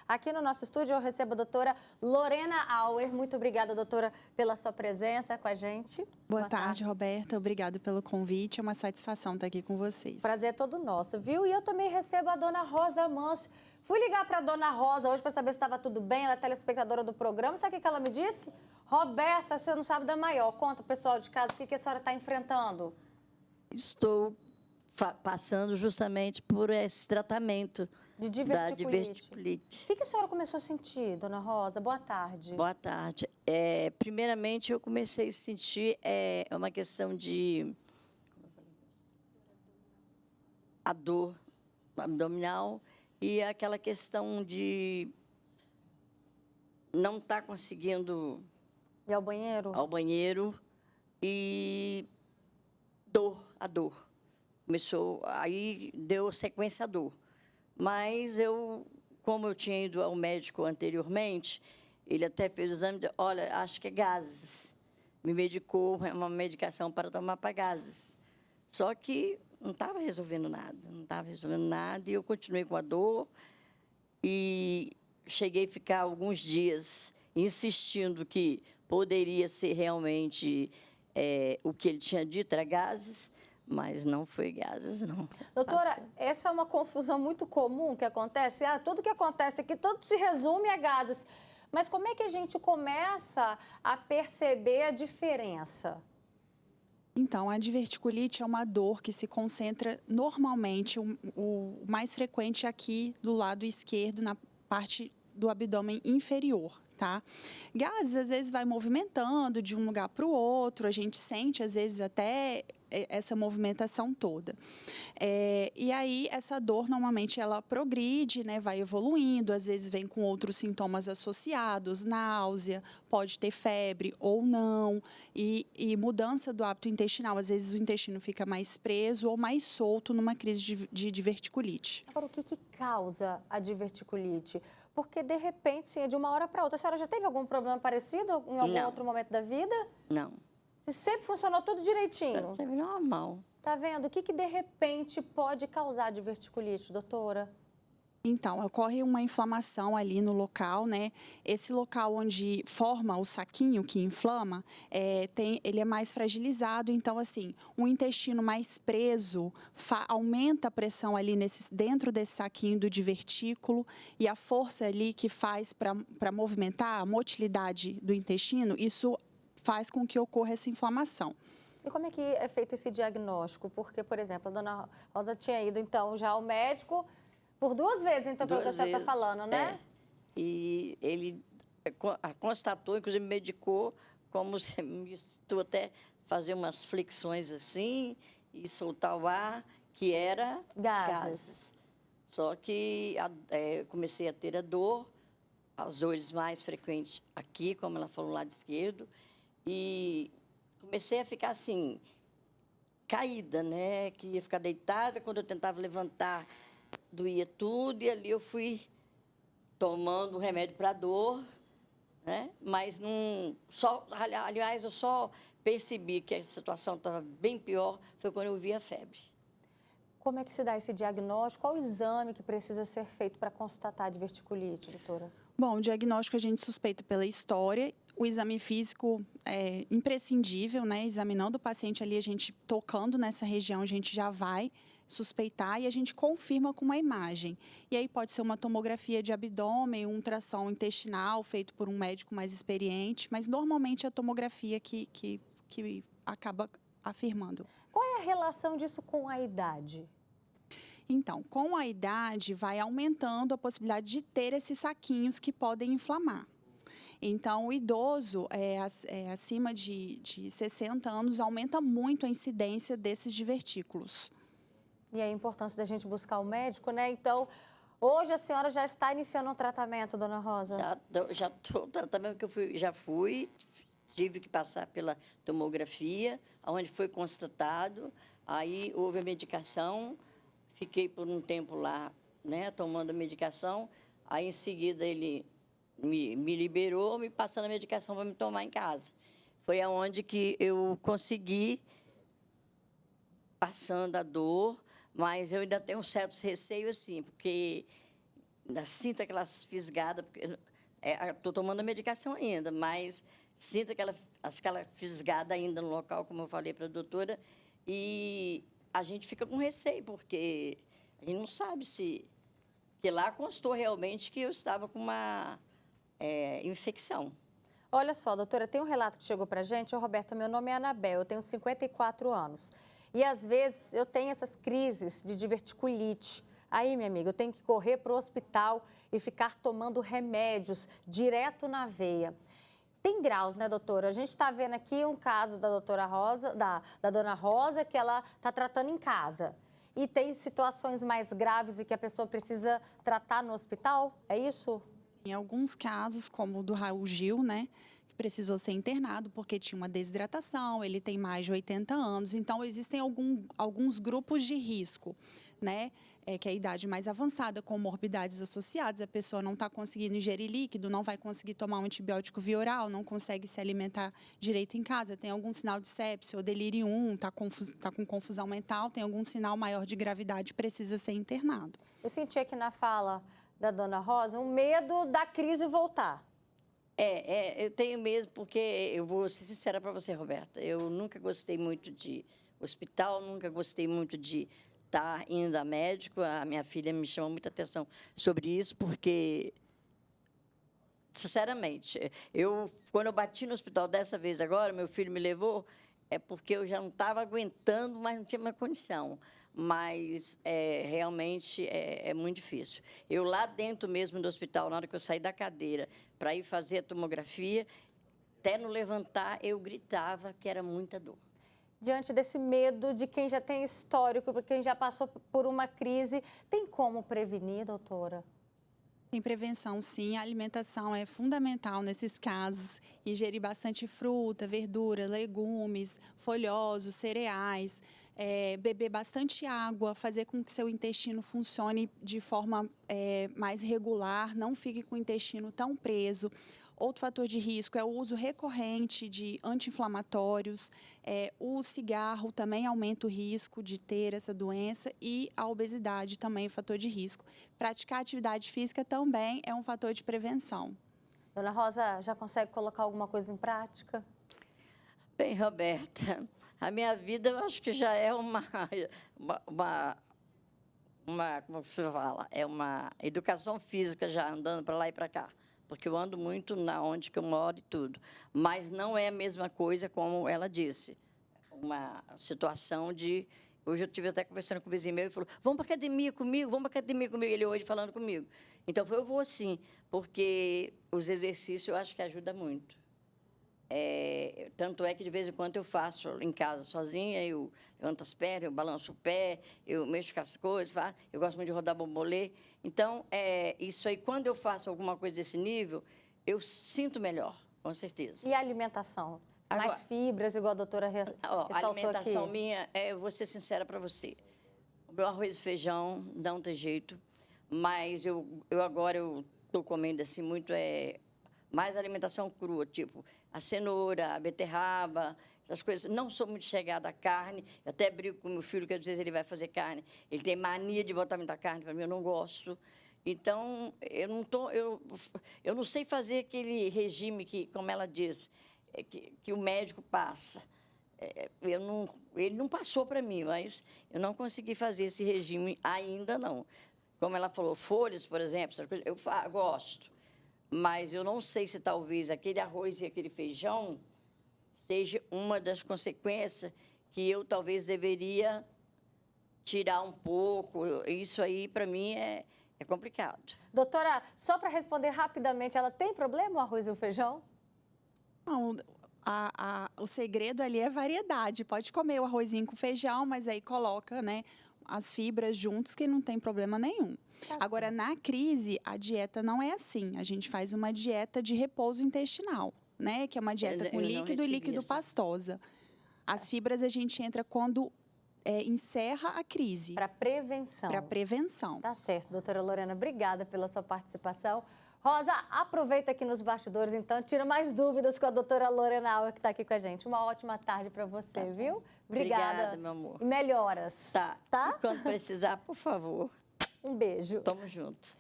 Aqui no nosso estúdio eu recebo a doutora Lorena Auer. Muito obrigada, doutora, pela sua presença com a gente. Boa tarde, Roberta. Obrigada pelo convite. É uma satisfação estar aqui com vocês. Prazer é todo nosso, viu? E eu também recebo a dona Rosa Manso. Fui ligar para a dona Rosa hoje para saber se estava tudo bem. Ela é telespectadora do programa. Sabe o que ela me disse? Roberta, você não sabe da maior. Conta, pessoal de casa, o que a senhora está enfrentando. Estou passando justamente por esse tratamento da diverticulite. O que a senhora começou a sentir, dona Rosa? Boa tarde. Boa tarde. Primeiramente, eu comecei a sentir uma questão de a dor abdominal e aquela questão de não estar conseguindo ir ao banheiro? Ao banheiro e a dor. Começou, aí deu sequência à dor. Mas como eu tinha ido ao médico anteriormente, ele até fez o exame, olha, acho que é gases. Me medicou, é uma medicação para tomar para gases. Só que não estava resolvendo nada, e eu continuei com a dor e cheguei a ficar alguns dias insistindo que poderia ser realmente o que ele tinha dito, era gases, mas não foi gases, não. Doutora, essa é uma confusão muito comum que acontece. Tudo que acontece aqui, tudo se resume a gases. Mas como é que a gente começa a perceber a diferença? Então, a diverticulite é uma dor que se concentra normalmente, o mais frequente aqui do lado esquerdo, na parte do abdômen inferior, tá? Gases, às vezes, vai movimentando de um lugar para o outro, a gente sente, às vezes, até essa movimentação toda. E aí, essa dor, normalmente, ela progride, né? Vai evoluindo, às vezes vem com outros sintomas associados, náusea, pode ter febre ou não, e mudança do hábito intestinal. Às vezes, o intestino fica mais preso ou mais solto numa crise de diverticulite. Agora, o que causa a diverticulite? Porque, de repente, sim, é de uma hora para outra. A senhora já teve algum problema parecido em algum outro momento da vida? Não. E sempre funcionou tudo direitinho? Sempre normal. Tá vendo? O que de repente pode causar diverticulite, doutora? Então, ocorre uma inflamação ali no local, né? Esse local onde forma o saquinho que inflama, ele é mais fragilizado. Então, assim, o intestino mais preso aumenta a pressão ali dentro desse saquinho do divertículo, e a força ali que faz para movimentar a motilidade do intestino, isso faz com que ocorra essa inflamação. E como é que é feito esse diagnóstico? Porque, por exemplo, a dona Rosa tinha ido, então, já ao médico por 2 vezes, então, pelo que a senhora está falando, né? E ele constatou, inclusive me medicou, como se tu até fazer umas flexões assim e soltar o ar, que era gases. Só que comecei a ter a dor, as dores mais frequentes aqui, como ela falou, lado esquerdo, e comecei a ficar assim, caída, né? Que ia ficar deitada, quando eu tentava levantar, doía tudo, e ali eu fui tomando remédio para dor, né? Mas aliás, eu só percebi que a situação estava bem pior, foi quando eu vi a febre. Como é que se dá esse diagnóstico? Qual o exame que precisa ser feito para constatar a diverticulite, doutora? Bom, o diagnóstico a gente suspeita pela história. O exame físico é imprescindível, né? Examinando o paciente ali, a gente tocando nessa região, a gente já vai suspeitar e a gente confirma com uma imagem. E aí pode ser uma tomografia de abdômen, um ultrassom intestinal feito por um médico mais experiente, mas normalmente é a tomografia que acaba afirmando. Qual é a relação disso com a idade? Então, com a idade, vai aumentando a possibilidade de ter esses saquinhos que podem inflamar. Então, o idoso, acima de 60 anos, aumenta muito a incidência desses divertículos. E a importância da gente buscar o médico, né? Então, hoje a senhora já está iniciando um tratamento, dona Rosa? Já estou, tratamento que eu já fui, tive que passar pela tomografia, onde foi constatado, aí houve a medicação, fiquei por um tempo lá, né, tomando a medicação, aí em seguida ele me liberou, me passando a medicação para me tomar em casa. Foi aonde que eu consegui, passando a dor, mas eu ainda tenho um certo receio, assim, porque ainda sinto aquelas fisgadas, porque estou tomando a medicação ainda, mas sinto aquela fisgada ainda no local, como eu falei para a doutora, e a gente fica com receio, porque a gente não sabe se... Porque lá constou realmente que eu estava com uma infecção. Olha só, doutora, tem um relato que chegou para a gente. Ô, Roberta, meu nome é Anabel, eu tenho 54 anos. E, às vezes, eu tenho essas crises de diverticulite. Aí, minha amiga, eu tenho que correr para o hospital e ficar tomando remédios direto na veia. Tem graus, né, doutora? A gente está vendo aqui um caso da doutora Rosa, da dona Rosa, que ela está tratando em casa. E tem situações mais graves e que a pessoa precisa tratar no hospital? É isso? Em alguns casos, como o do Raul Gil, né, que precisou ser internado porque tinha uma desidratação, ele tem mais de 80 anos, então existem alguns grupos de risco, né, que é a idade mais avançada, com morbidades associadas, a pessoa não está conseguindo ingerir líquido, não vai conseguir tomar um antibiótico via oral, não consegue se alimentar direito em casa, tem algum sinal de sepse ou delírio 1, está com confusão mental, tem algum sinal maior de gravidade, precisa ser internado. Eu senti aqui na fala da dona Rosa um medo da crise voltar. Eu tenho mesmo, porque eu vou ser sincera para você, Roberta, eu nunca gostei muito de hospital, nunca gostei muito de estar indo a médico. A minha filha me chama muita atenção sobre isso, porque, sinceramente, quando eu bati no hospital dessa vez agora, meu filho me levou, é porque eu já não estava aguentando, mas não tinha mais condição. Mas, realmente, é muito difícil. Eu, lá dentro mesmo do hospital, na hora que eu saí da cadeira para ir fazer a tomografia, até no levantar, eu gritava que era muita dor. Diante desse medo de quem já tem histórico, de quem já passou por uma crise, tem como prevenir, doutora? Tem prevenção, sim. A alimentação é fundamental nesses casos. Ingerir bastante fruta, verdura, legumes, folhosos, cereais, beber bastante água, fazer com que seu intestino funcione de forma mais regular, não fique com o intestino tão preso. Outro fator de risco é o uso recorrente de anti-inflamatórios. O cigarro também aumenta o risco de ter essa doença e a obesidade também é um fator de risco. Praticar atividade física também é um fator de prevenção. Dona Rosa, já consegue colocar alguma coisa em prática? Bem, Roberta, a minha vida eu acho que já é como se fala, é uma educação física já andando para lá e para cá. Porque eu ando muito na onde que eu moro e tudo. Mas não é a mesma coisa, como ela disse. Uma situação de... Hoje eu estive até conversando com o vizinho meu e falou, vamos para a academia comigo, vamos para a academia comigo. Ele hoje falando comigo. Então, eu vou sim, porque os exercícios eu acho que ajudam muito. Tanto é que, de vez em quando, eu faço em casa sozinha, eu levanto as pernas, eu balanço o pé, eu mexo com as coisas, eu gosto muito de rodar bambolê. Então, isso aí, quando eu faço alguma coisa desse nível, eu sinto melhor, com certeza. E a alimentação? Agora, mais fibras, igual a doutora ressaltou aqui? A alimentação minha, eu vou ser sincera para você. O meu arroz e feijão não tem jeito, mas eu agora estou comendo assim muito mais alimentação crua, tipo a cenoura, a beterraba, essas coisas. Não sou muito chegada à carne. Eu até brigo com meu filho, que às vezes ele vai fazer carne. Ele tem mania de botar muita carne, para mim eu não gosto. Então, eu não sei fazer aquele regime que, como ela diz, que o médico passa. Ele não passou para mim, mas eu não consegui fazer esse regime ainda não. Como ela falou, folhas, por exemplo, essas coisas, eu gosto. Mas eu não sei se talvez aquele arroz e aquele feijão seja uma das consequências que eu talvez deveria tirar um pouco. Isso aí, para mim, é complicado. Doutora, só para responder rapidamente, ela tem problema o arroz e o feijão? Não, o segredo ali é variedade. Pode comer o arrozinho com feijão, mas aí coloca, né, as fibras juntos, que não tem problema nenhum. Agora, na crise, a dieta não é assim. A gente faz uma dieta de repouso intestinal, né? Que é uma dieta com líquido e líquido pastosa. As fibras a gente entra quando encerra a crise. Para prevenção. Para prevenção. Tá certo, doutora Lorena. Obrigada pela sua participação. Rosa, aproveita aqui nos bastidores, então, tira mais dúvidas com a doutora Lorena Auer, que está aqui com a gente. Uma ótima tarde para você, viu? Obrigada, meu amor. E melhoras. Tá? E quando precisar, por favor. Um beijo. Tamo junto.